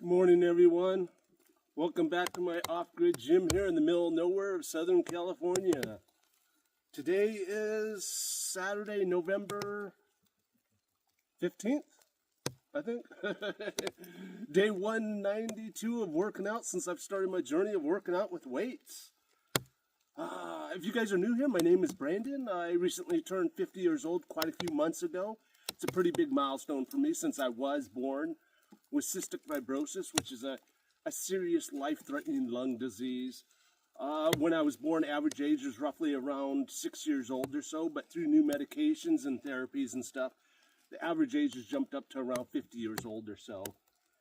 Good morning, everyone. Welcome back to my off-grid gym here in the middle of nowhere of Southern California. Today is Saturday, November 15th, I think. Day 192 of working out since I've started my journey of working out with weights. If you guys are new here, my name is Brandon. I recently turned 50 years old quite a few months ago. It's a pretty big milestone for me since I was born with cystic fibrosis, which is a serious life-threatening lung disease. When I was born, average age was roughly around 6 years old or so, but through new medications and therapies and stuff, the average age has jumped up to around 50 years old or so.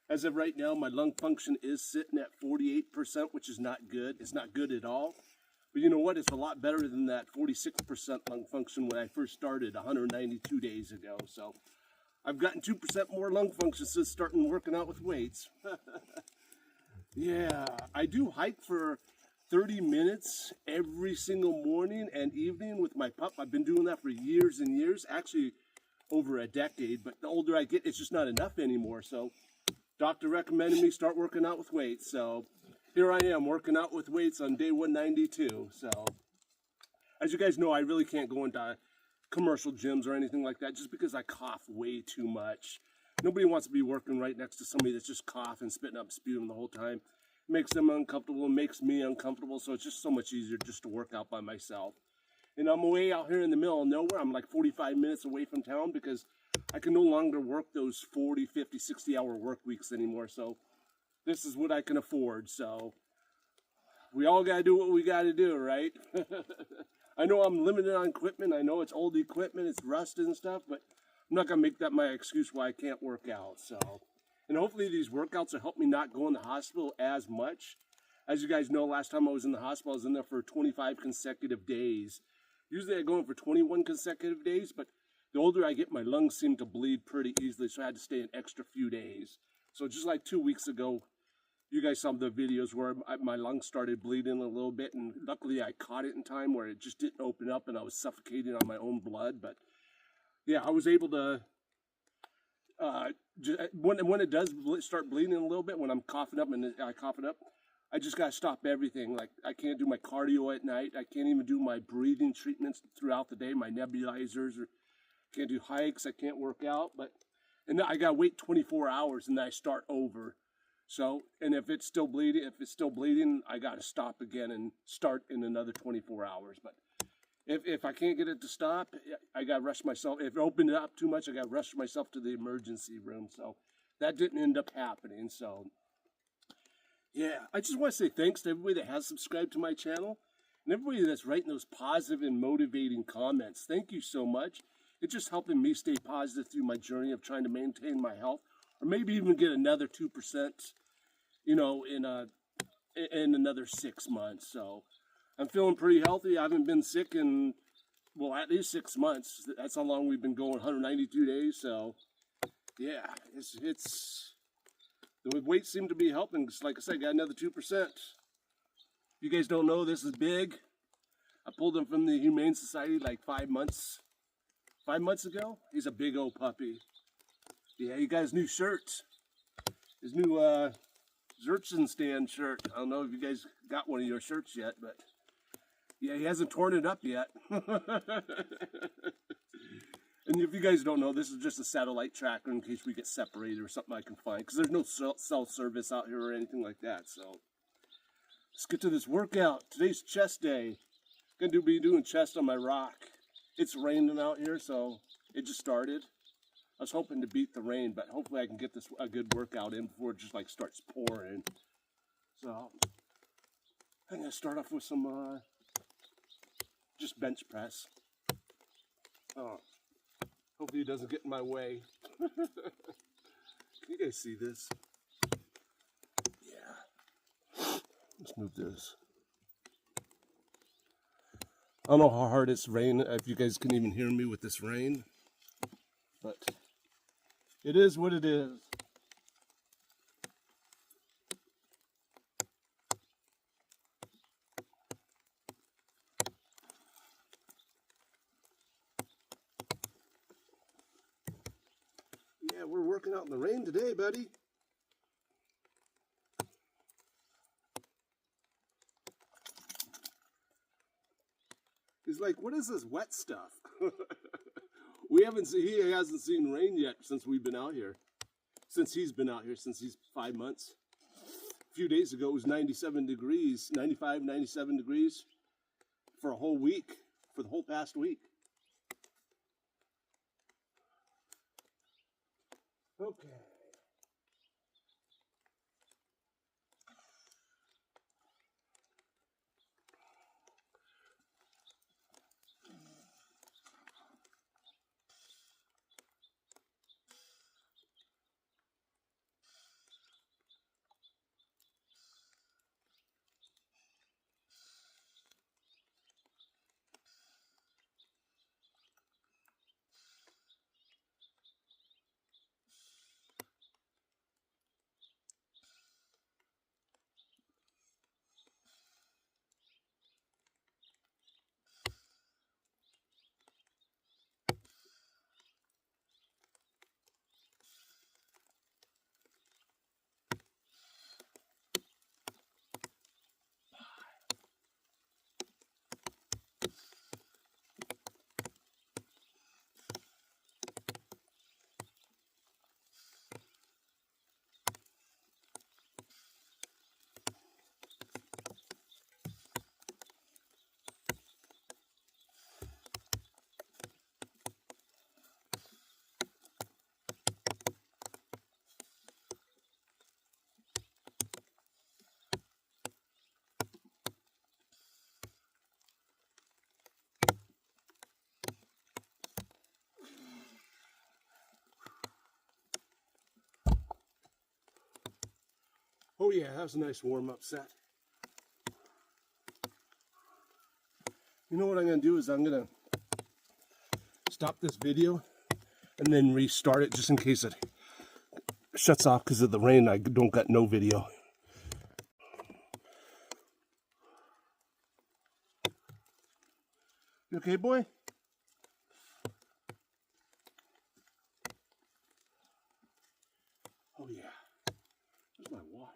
As of right now, my lung function is sitting at 48%, which is not good. It's not good at all. But you know what? It's a lot better than that 46% lung function when I first started 192 days ago. So I've gotten 2% more lung function since starting working out with weights. Yeah, I do hike for 30 minutes every single morning and evening with my pup. I've been doing that for years and years, actually over a decade. But the older I get, it's just not enough anymore. So doctor recommended me start working out with weights. So here I am working out with weights on day 192. So as you guys know, I really can't go into commercial gyms or anything like that just because I cough way too much. Nobody wants to be working right next to somebody that's just coughing, spitting up sputum the whole time. It makes them uncomfortable, makes me uncomfortable, so it's just so much easier just to work out by myself. And I'm way out here in the middle of nowhere. I'm like 45 minutes away from town because I can no longer work those 40, 50, 60-hour work weeks anymore. So this is what I can afford. So we all got to do what we got to do, right? I know I'm limited on equipment. I know it's old equipment, it's rusted and stuff, but I'm not going to make that my excuse why I can't work out. So, and hopefully these workouts will help me not go in the hospital as much. As you guys know, last time I was in the hospital, I was in there for 25 consecutive days. Usually I go in for 21 consecutive days, but the older I get, my lungs seem to bleed pretty easily, so I had to stay an extra few days. So just like 2 weeks ago, you guys saw the videos where my lungs started bleeding a little bit, and luckily I caught it in time where it just didn't open up and I was suffocating on my own blood. But yeah, I was able to, when it does start bleeding a little bit, when I'm coughing up and I cough it up, I just got to stop everything. Like, I can't do my cardio at night. I can't even do my breathing treatments throughout the day, my nebulizers, or can't do hikes. I can't work out, and then I got to wait 24 hours and then I start over. So, and if it's still bleeding, I got to stop again and start in another 24 hours. But if I can't get it to stop, I got to rush myself. If it opened up too much, I got to rush myself to the emergency room. So that didn't end up happening. So yeah, I just want to say thanks to everybody that has subscribed to my channel and everybody that's writing those positive and motivating comments. Thank you so much. It's just helping me stay positive through my journey of trying to maintain my health, or maybe even get another 2%, you know, in another 6 months. So I'm feeling pretty healthy. I haven't been sick in, well, at least 6 months. That's how long we've been going, 192 days. So yeah, the weights seem to be helping. Like I said, I got another 2%. You guys don't know, this is big. I pulled him from the Humane Society like 5 months ago. He's a big old puppy. Yeah, he got his new shirt. His new Zerchenstand shirt. I don't know if you guys got one of your shirts yet, but yeah, he hasn't torn it up yet. And if you guys don't know, this is just a satellite tracker in case we get separated or something I can find, because there's no cell service out here or anything like that. So let's get to this workout. Today's chest day. Gonna be doing chest on my rock. It's raining out here, so it just started. I was hoping to beat the rain, but hopefully I can get this a good workout in before it just like starts pouring. So I'm gonna start off with some just bench press. Hopefully it doesn't get in my way. Can you guys see this? Yeah. Let's move this. I don't know how hard it's raining, if you guys can even hear me with this rain, but it is what it is. Yeah, we're working out in the rain today, buddy. He's like, what is this wet stuff? He hasn't seen rain yet since we've been out here. Since he's been out here, since he's 5 months. A few days ago, it was 97 degrees, 95, 97 degrees for a whole week, for the whole past week. Okay. Oh yeah, that was a nice warm-up set. You know what I'm going to do is I'm going to stop this video and then restart it just in case it shuts off because of the rain. I don't got no video. You okay, boy? Oh yeah, there's my water.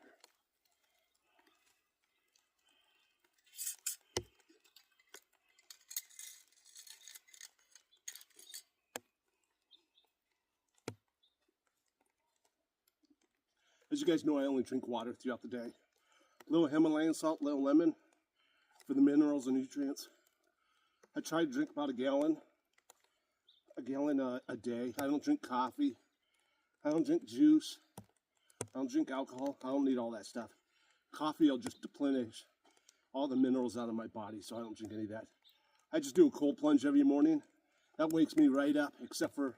As you guys know, I only drink water throughout the day. A little Himalayan salt, little lemon for the minerals and nutrients. I try to drink about a gallon a day. I don't drink coffee. I don't drink juice. I don't drink alcohol. I don't need all that stuff. Coffee will just deplenish all the minerals out of my body, so I don't drink any of that. I just do a cold plunge every morning. That wakes me right up, except for,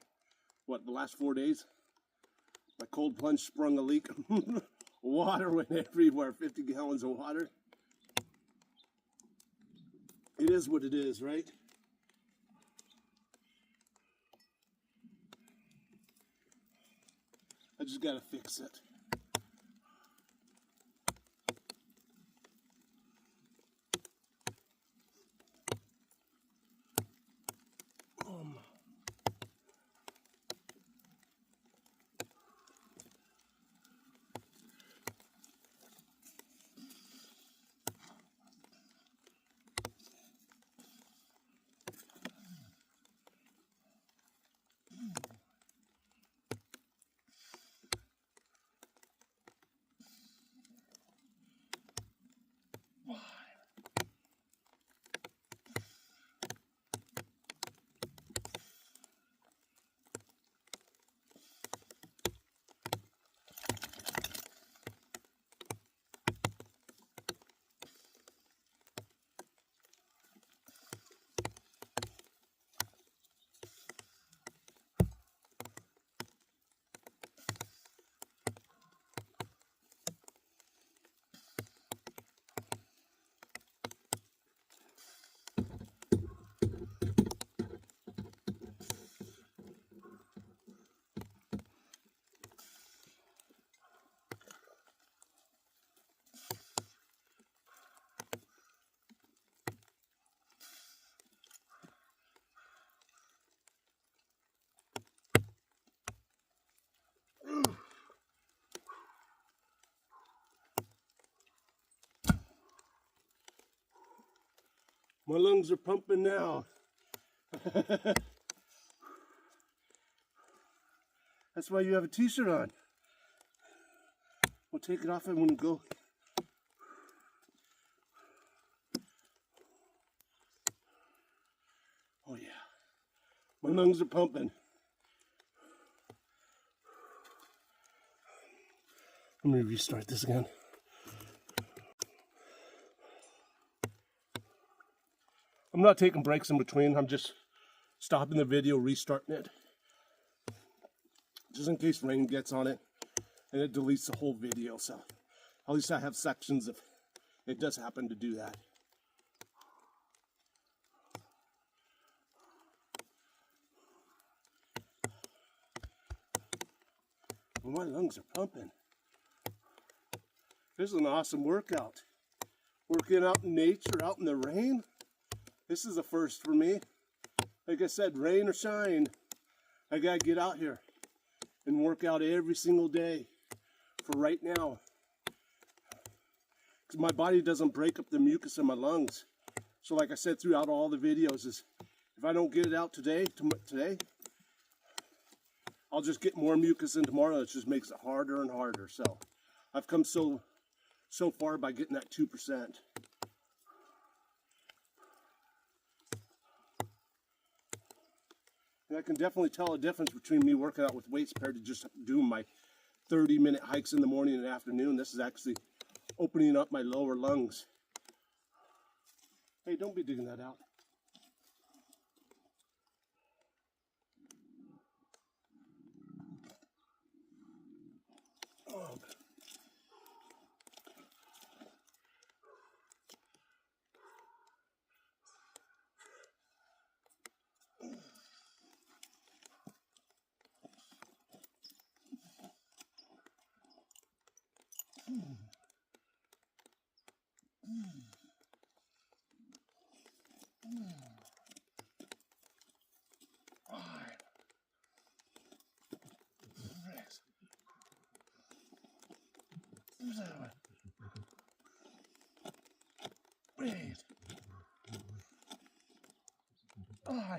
what, the last 4 days? My cold plunge sprung a leak. Water went everywhere, 50 gallons of water. It is what it is, right? I just gotta fix it. My lungs are pumping now. That's why you have a t-shirt on. We'll take it off and when we go. Oh yeah, my lungs are pumping. Let me restart this again. I'm not taking breaks in between. I'm just stopping the video, restarting it. Just in case rain gets on it and it deletes the whole video. So at least I have sections if it does happen to do that. Well, my lungs are pumping. This is an awesome workout. Working out in nature, out in the rain. This is a first for me. Like I said, rain or shine, I gotta get out here and work out every single day for right now. Because my body doesn't break up the mucus in my lungs. So like I said throughout all the videos, is if I don't get it out today, I'll just get more mucus in tomorrow. It just makes it harder and harder. So I've come so far by getting that 2%. And I can definitely tell a difference between me working out with weights compared to just doing my 30-minute hikes in the morning and afternoon. This is actually opening up my lower lungs. Hey, don't be digging that out. Oh. Breathe. Oh.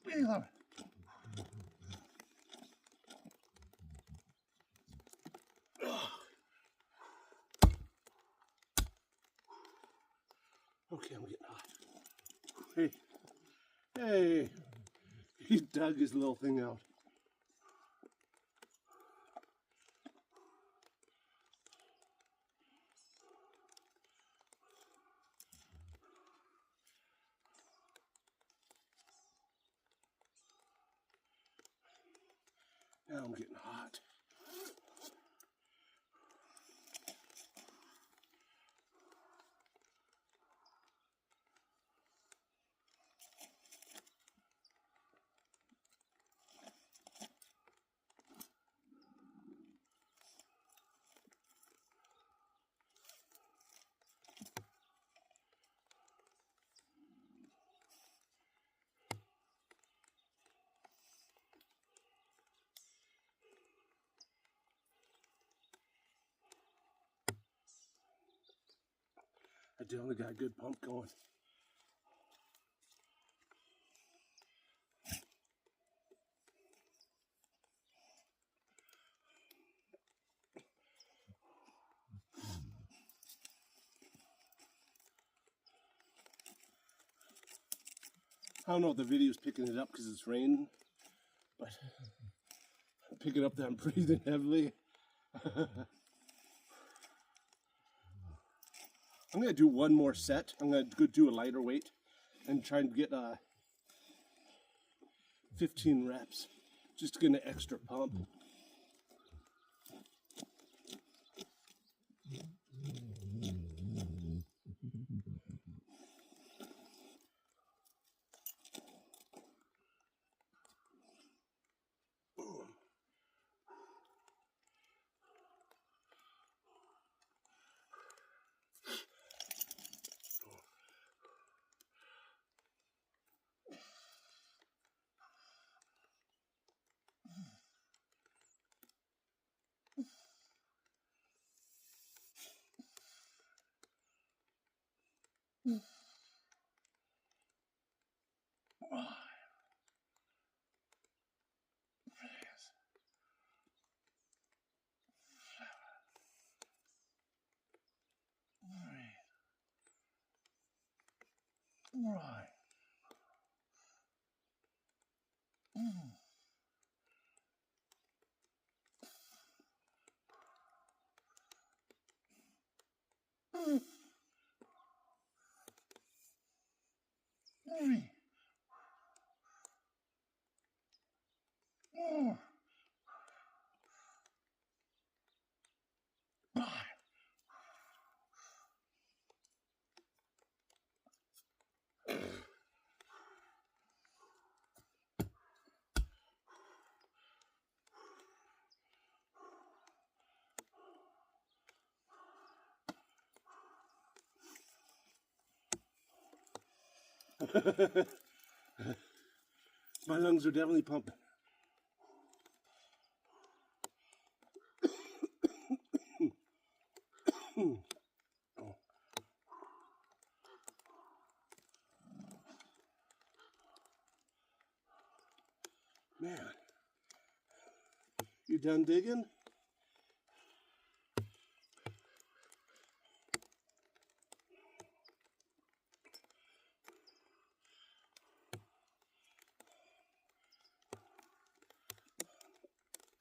Breathe on it. Okay, I'm getting hot. Hey, hey, he dug his little thing out. Now I'm getting hot. I definitely got a good pump going. I don't know if the video's picking it up because it's raining, but I'm picking up that I'm breathing heavily. I'm going to do one more set. I'm going to go do a lighter weight and try and get 15 reps. Just to get an extra pump. Right. My lungs are definitely pumping. Man, you done digging?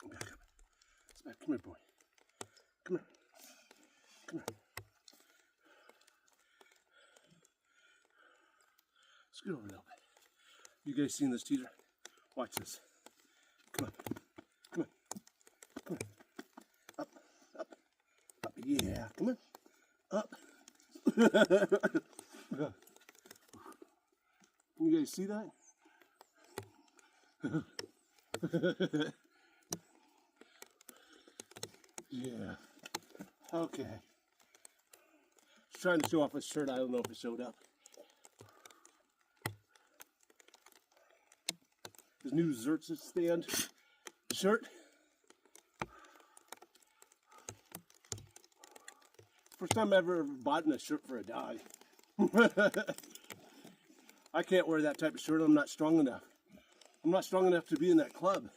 Back up. It's back. Come here, boy. Come here. Come here. Scoot over a little bit. You guys seen this teaser? Watch this. Come on. Come on. Come on. Up. Up. Up. Yeah. Come on. Up. You guys see that? Yeah. Okay. Just trying to show off his shirt. I don't know if it showed up. His new Xerxes stand shirt. First time I ever bought a shirt for a dog. I can't wear that type of shirt. I'm not strong enough. I'm not strong enough to be in that club.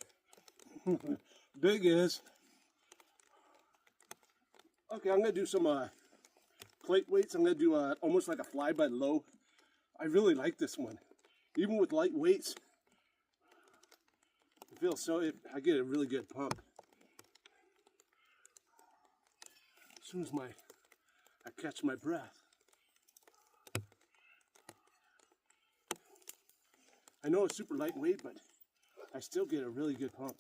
Big is. Okay, I'm going to do some plate weights. I'm going to do almost like a fly by low. I really like this one. Even with light weights, it feels so, I get a really good pump. As soon as I catch my breath. I know it's super lightweight, but I still get a really good pump.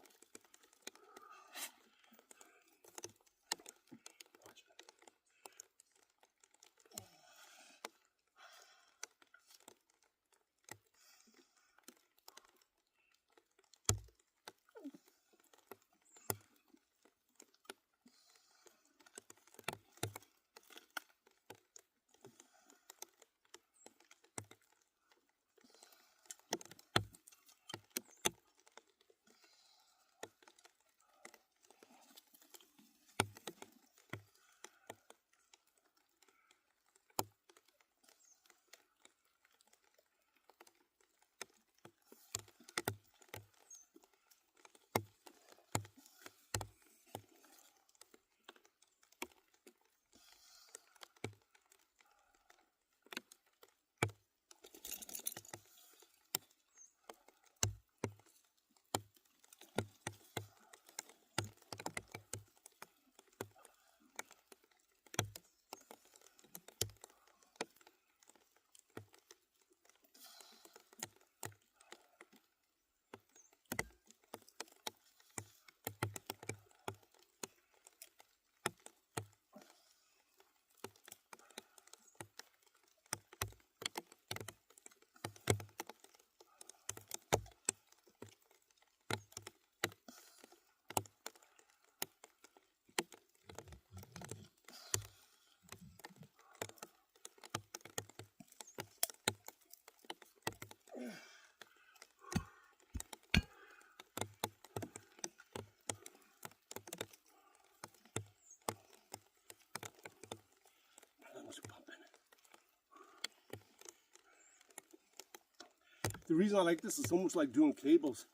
The reason I like this is almost like doing cables.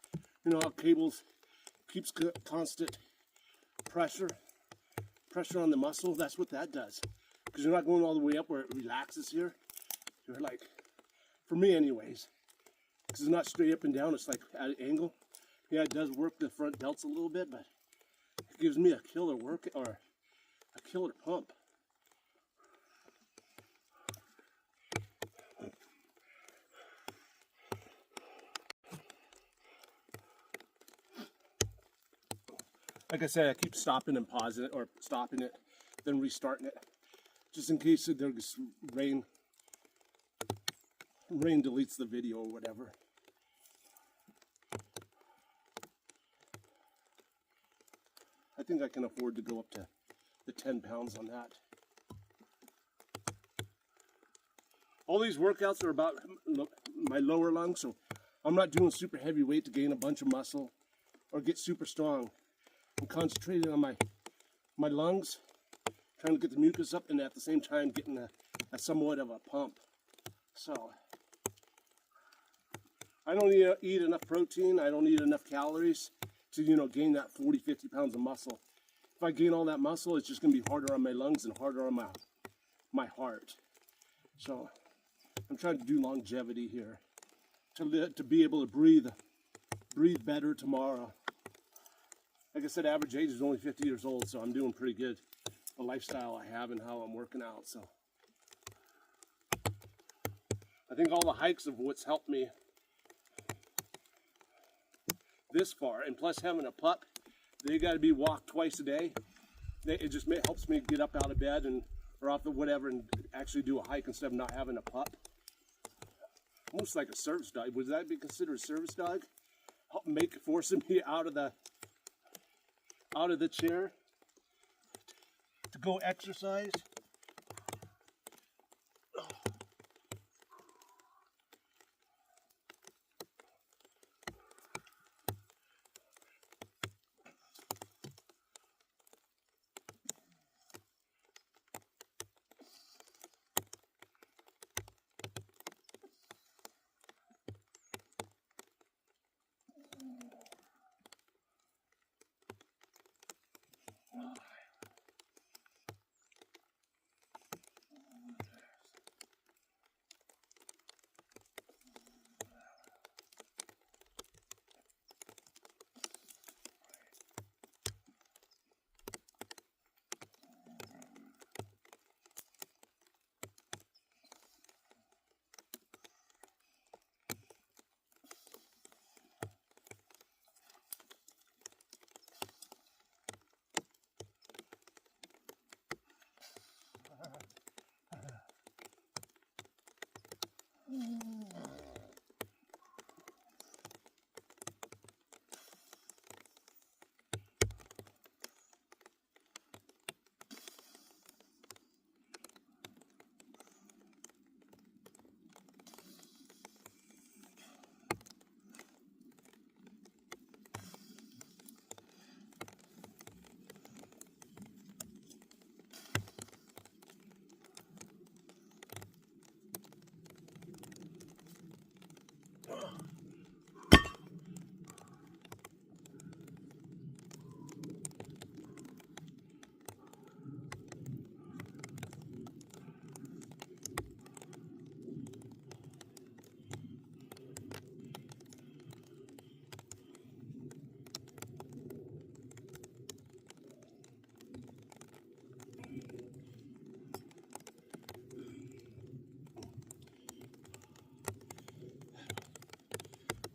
You know how cables keeps constant pressure on the muscle? That's what that does. Because you're not going all the way up where it relaxes here. You're like, for me anyways, because it's not straight up and down, it's like at an angle. Yeah, it does work the front delts a little bit, but it gives me a killer work, or a killer pump. Like I said, I keep stopping and pausing it, or stopping it, then restarting it, just in case there's rain deletes the video or whatever. I think I can afford to go up to the 10 pounds on that. All these workouts are about my lower lungs, so I'm not doing super heavy weight to gain a bunch of muscle or get super strong. I'm concentrating on my lungs, trying to get the mucus up, and at the same time getting a somewhat of a pump. So I don't eat enough protein, I don't eat enough calories to, you know, gain that 40, 50 pounds of muscle. If I gain all that muscle, it's just going to be harder on my lungs and harder on my heart. So I'm trying to do longevity here, to be able to breathe better tomorrow. Like I said, average age is only 50 years old, so I'm doing pretty good. The lifestyle I have and how I'm working out. So I think all the hikes of what's helped me this far, and plus having a pup, they got to be walked twice a day. It just helps me get up out of bed and or off the whatever and actually do a hike instead of not having a pup. Almost like a service dog. Would that be considered a service dog? Forcing me out of the chair to go exercise.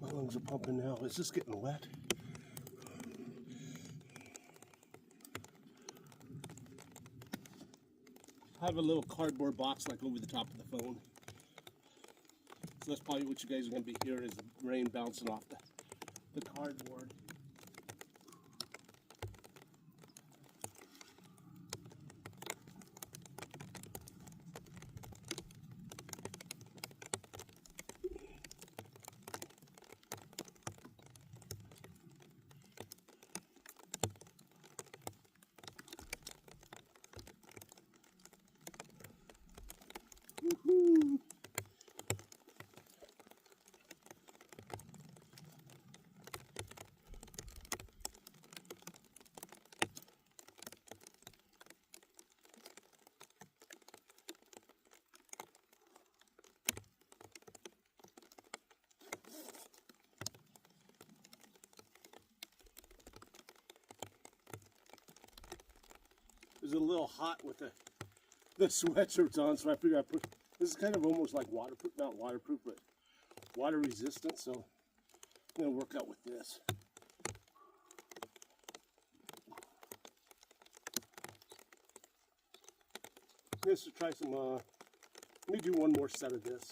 My lungs are pumping now. It's just getting wet. I have a little cardboard box like over the top of the phone. So that's probably what you guys are going to be hearing, is the rain bouncing off the cardboard. Woohoo! a little hot with the sweatshirts on, so I figured I put, this is kind of almost like waterproof, not waterproof, but water resistant, so I'm going to work out with this. Just to try some, let me do one more set of this.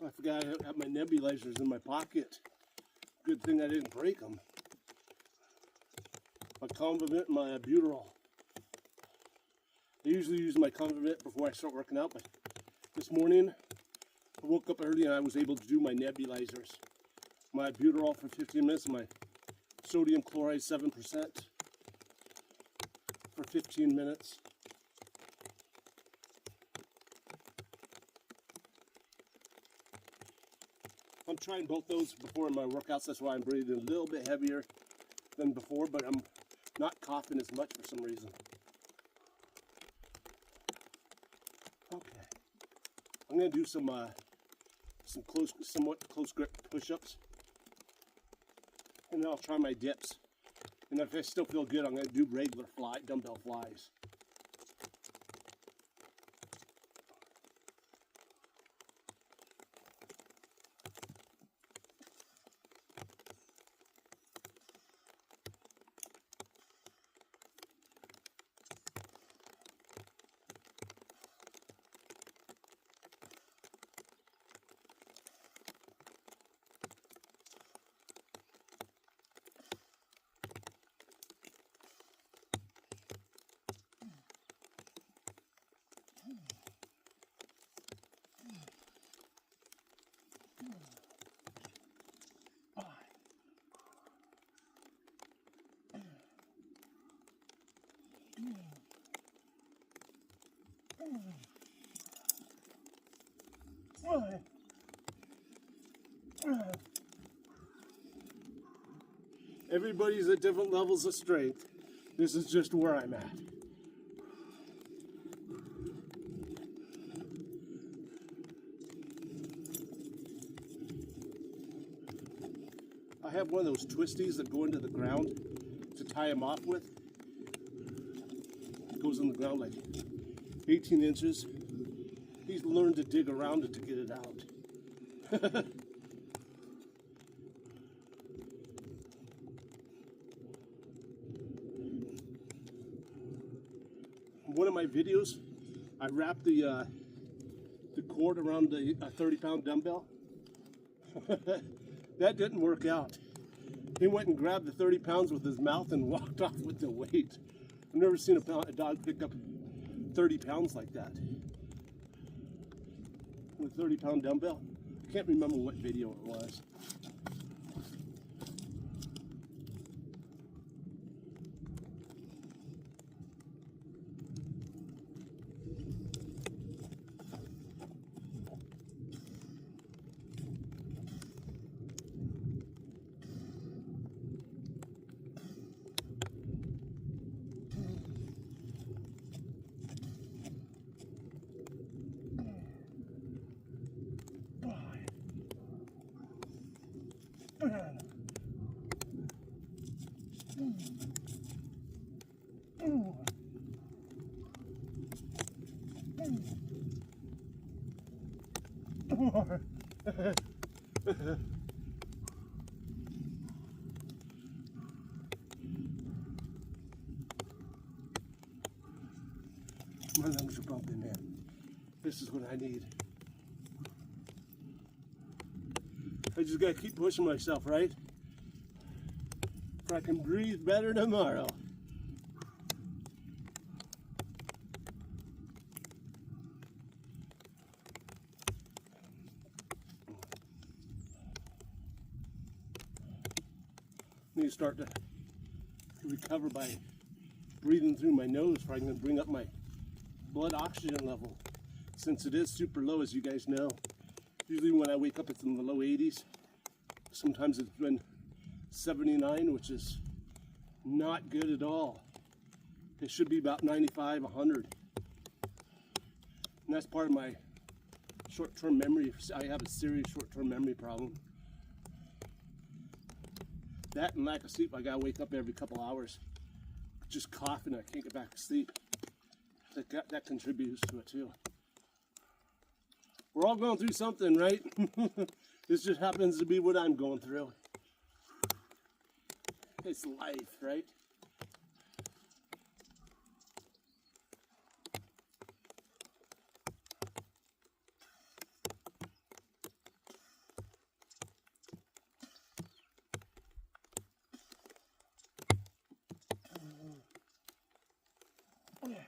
I forgot I have my nebulizers in my pocket. Good thing I didn't break them. My Convivent and my Buterol. I usually use my Convivent before I start working out, but this morning I woke up early and I was able to do my nebulizers. My Buterol for 15 minutes and my sodium chloride 7% for 15 minutes. I'm trying both those before my workouts, that's why I'm breathing a little bit heavier than before, but I'm not coughing as much for some reason. Okay, I'm gonna do some somewhat close grip push-ups, and then I'll try my dips. And if I still feel good, I'm gonna do regular dumbbell flies. Everybody's at different levels of strength. This is just where I'm at. I have one of those twisties that go into the ground to tie him off with. It goes in the ground like 18 inches. He's learned to dig around it to get it out. One of my videos, I wrapped the cord around the 30-pound dumbbell. That didn't work out. He went and grabbed the 30 pounds with his mouth and walked off with the weight. I've never seen a dog pick up 30 pounds like that. With a 30-pound dumbbell. I can't remember what video it was. More. My lungs are bumping, man. This is what I need. I just gotta keep pushing myself, right? If I can breathe better tomorrow. I need to start to recover by breathing through my nose so I can bring up my blood oxygen level, since it is super low, as you guys know. Usually when I wake up it's in the low 80s. Sometimes it's been 79, which is not good at all. It should be about 95, 100. And that's part of my short-term memory. I have a serious short-term memory problem. That and lack of sleep. I gotta wake up every couple hours just coughing. I can't get back to sleep. That contributes to it too. We're all going through something, right? This just happens to be what I'm going through. It's life, right? Yes.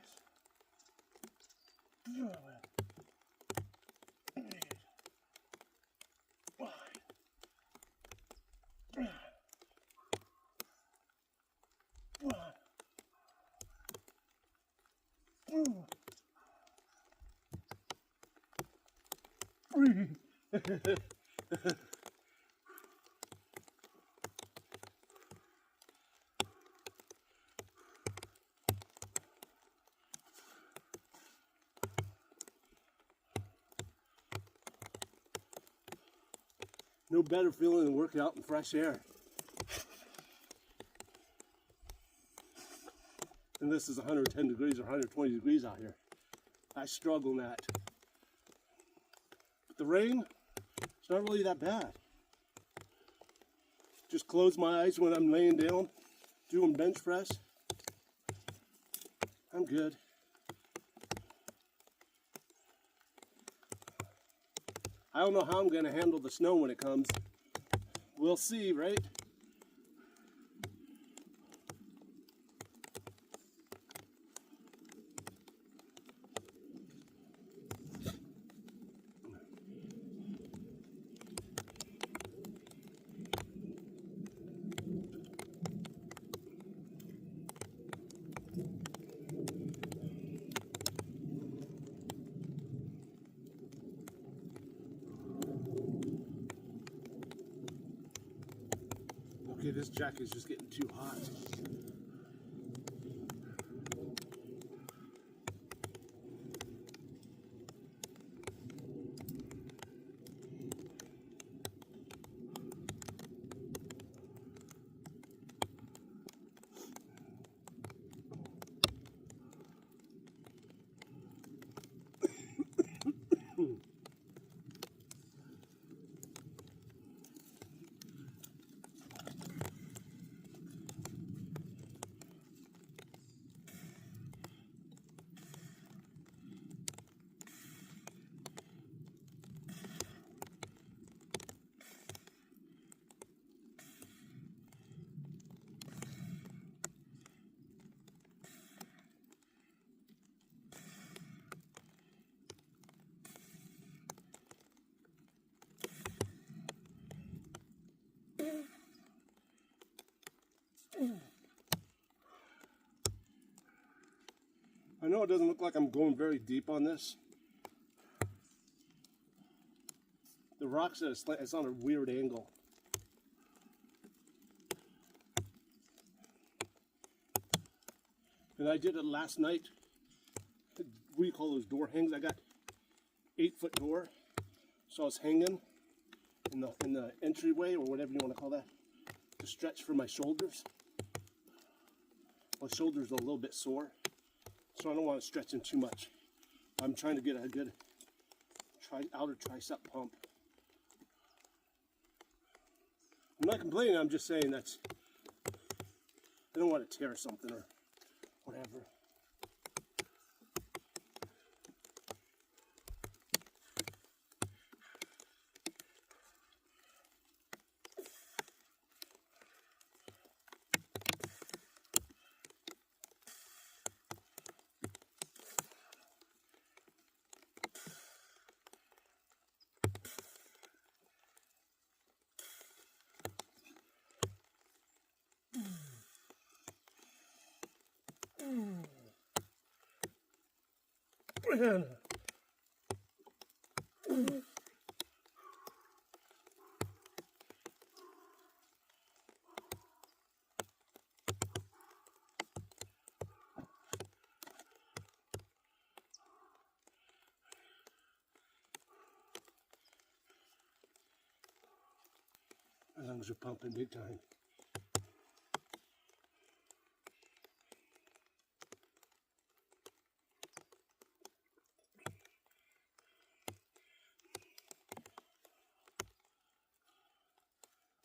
No better feeling than working out in fresh air. And this is 110 degrees or 120 degrees out here. I struggle in that. But the rain, it's not really that bad. Just close my eyes when I'm laying down, doing bench press. I'm good. I don't know how I'm going to handle the snow when it comes. We'll see, right? Okay, this jacket is just getting too hot. I know it doesn't look like I'm going very deep on this. The rock's at it's on a weird angle. And I did it last night. What do you call those door hangs? I got 8-foot door, so I was hanging in the entryway, or whatever you want to call that, to stretch for my shoulders. My shoulders are a little bit sore, so I don't want to stretch them too much. I'm trying to get a good outer tricep pump. I'm not complaining, I'm just saying that's, I don't want to tear something or whatever. My lungs are pumping big time.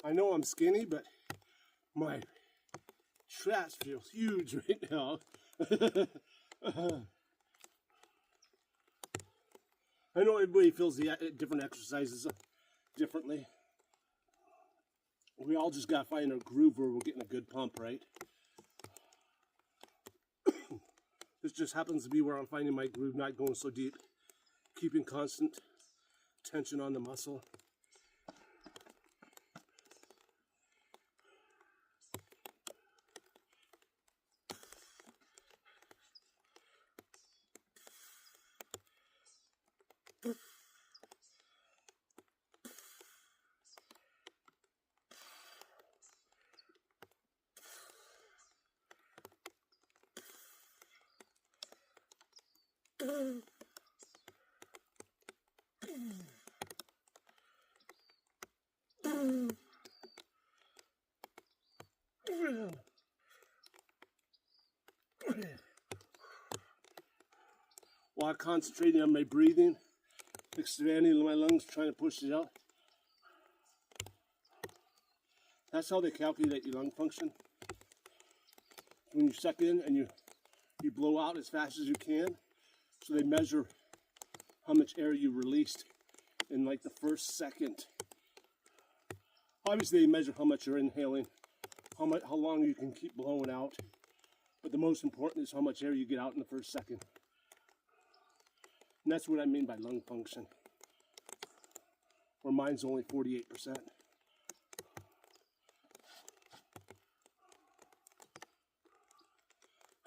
I know I'm skinny, but my traps feels huge right now. I know everybody feels the different exercises differently. We all just gotta find our groove where we're getting a good pump, right? This just happens to be where I'm finding my groove, not going so deep, keeping constant tension on the muscle. While concentrating on my breathing, expanding my lungs, trying to push it out. That's how they calculate your lung function. When you suck in and you blow out as fast as you can. So they measure how much air you released in like the first second. Obviously they measure how much you're inhaling, how long you can keep blowing out. But the most important is how much air you get out in the first second. And that's what I mean by lung function. Where mine's only 48%.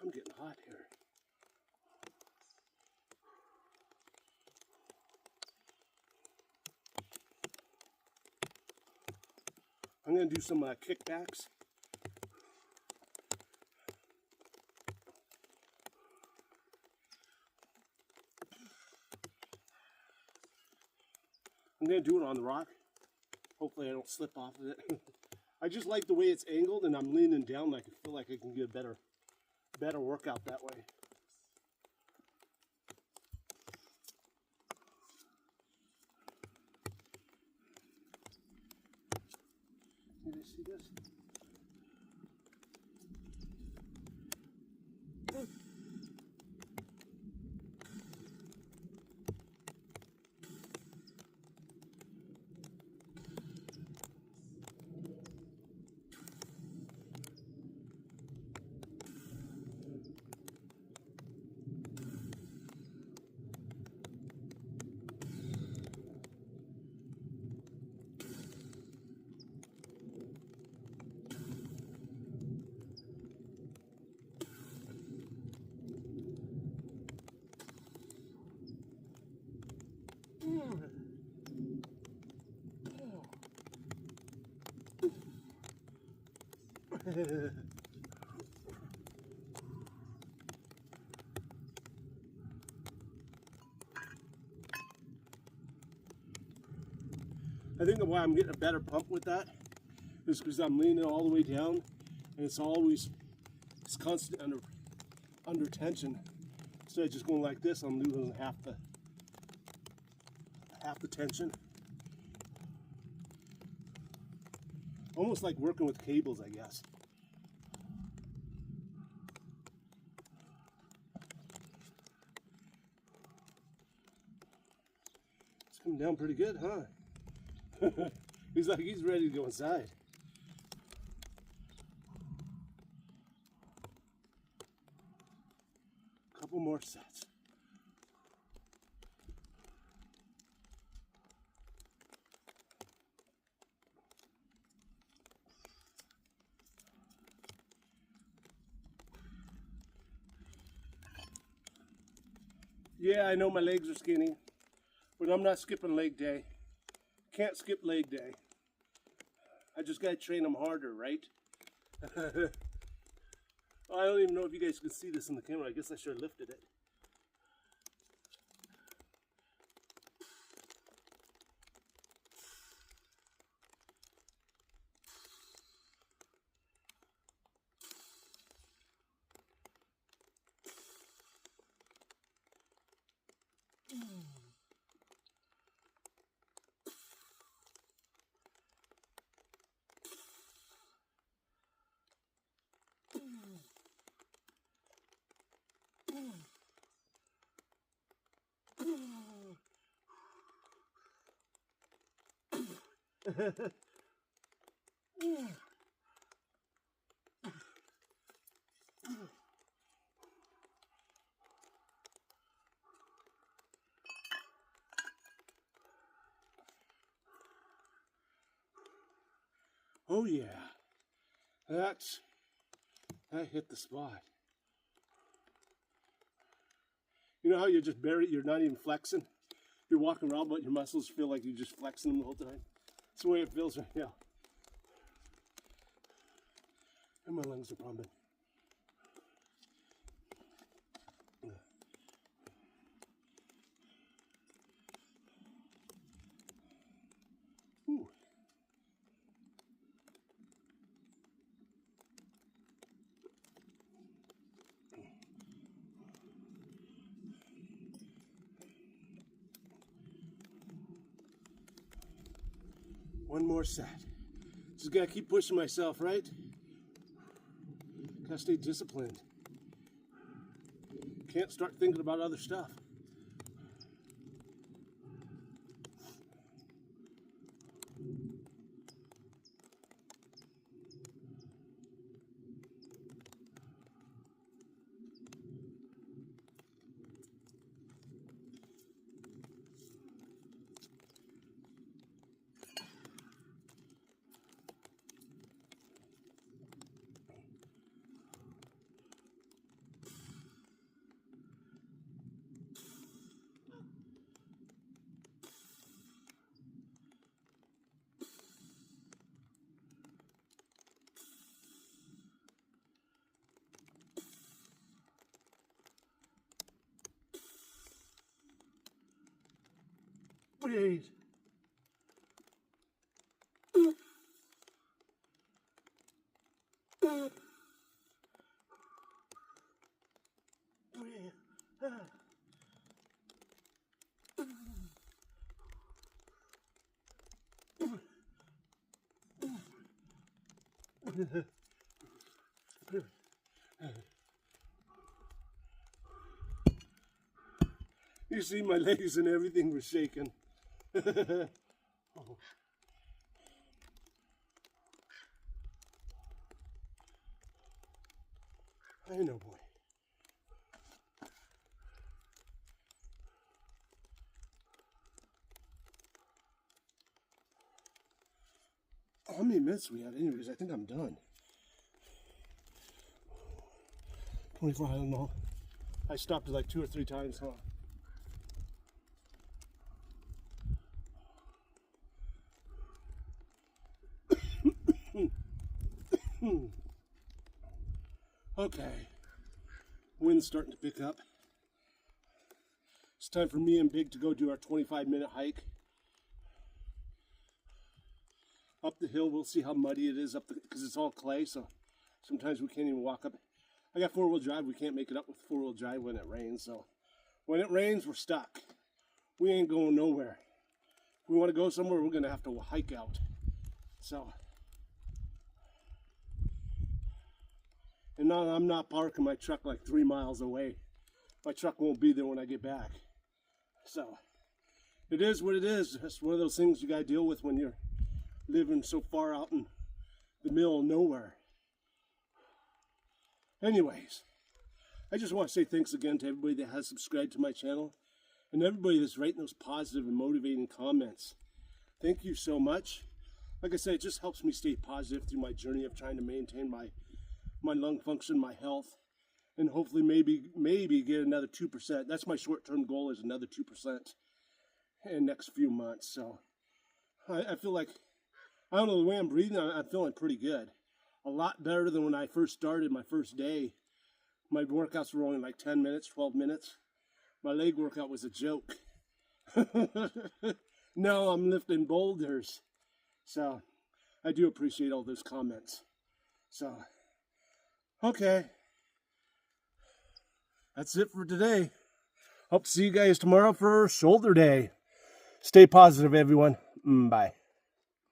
I'm getting hot here. I'm going to do some kickbacks. I'm going to do it on the rock. Hopefully I don't slip off of it. I just like the way it's angled and I'm leaning down. I feel like I can get a better workout that way. Can you see this? I think why I'm getting a better pump with that is because I'm leaning all the way down and it's constant under tension. Instead of just going like this, I'm losing half the tension. Almost like working with cables, I guess. It's coming down pretty good, huh? He's like he's ready to go inside. Couple more sets. Yeah, I know my legs are skinny, but I'm not skipping leg day. Can't skip leg day. I just gotta train them harder, right? I don't even know if you guys can see this in the camera. I guess I should have lifted it. Oh yeah, that hit the spot. You know how you just bury it, you're not even flexing? You're walking around, but your muscles feel like you're just flexing them the whole time. That's the way it feels right now. And my lungs are pumping. Ooh. One more set. Just gotta keep pushing myself, right? Gotta stay disciplined. Can't start thinking about other stuff. Breathe. You see my legs and everything was shaking. Oh. I know, boy. How many minutes we had anyways? I think I'm done. 24, I don't know. I stopped it like 2 or 3 times, huh? Okay. Wind's starting to pick up. It's time for me and Big to go do our 25-minute hike. Up the hill, we'll see how muddy it is up because it's all clay, so sometimes we can't even walk up. I got four-wheel drive. We can't make it up with four-wheel drive when it rains. So when it rains, we're stuck. We ain't going nowhere. If we want to go somewhere, we're going to have to hike out. So, and now I'm not parking my truck like 3 miles away. My truck won't be there when I get back. So it is what it is. It's one of those things you got to deal with when you're living so far out in the middle of nowhere. Anyways, I just want to say thanks again to everybody that has subscribed to my channel and everybody that's writing those positive and motivating comments. Thank you so much. Like I said, it just helps me stay positive through my journey of trying to maintain my lung function, my health, and hopefully maybe get another 2%. That's my short-term goal, is another 2% in the next few months. So I feel like, I don't know, the way I'm breathing, I'm feeling pretty good. A lot better than when I first started my first day. My workouts were only like 10 minutes, 12 minutes. My leg workout was a joke. Now I'm lifting boulders. So I do appreciate all those comments. So, okay. That's it for today. Hope to see you guys tomorrow for shoulder day. Stay positive, everyone. Bye.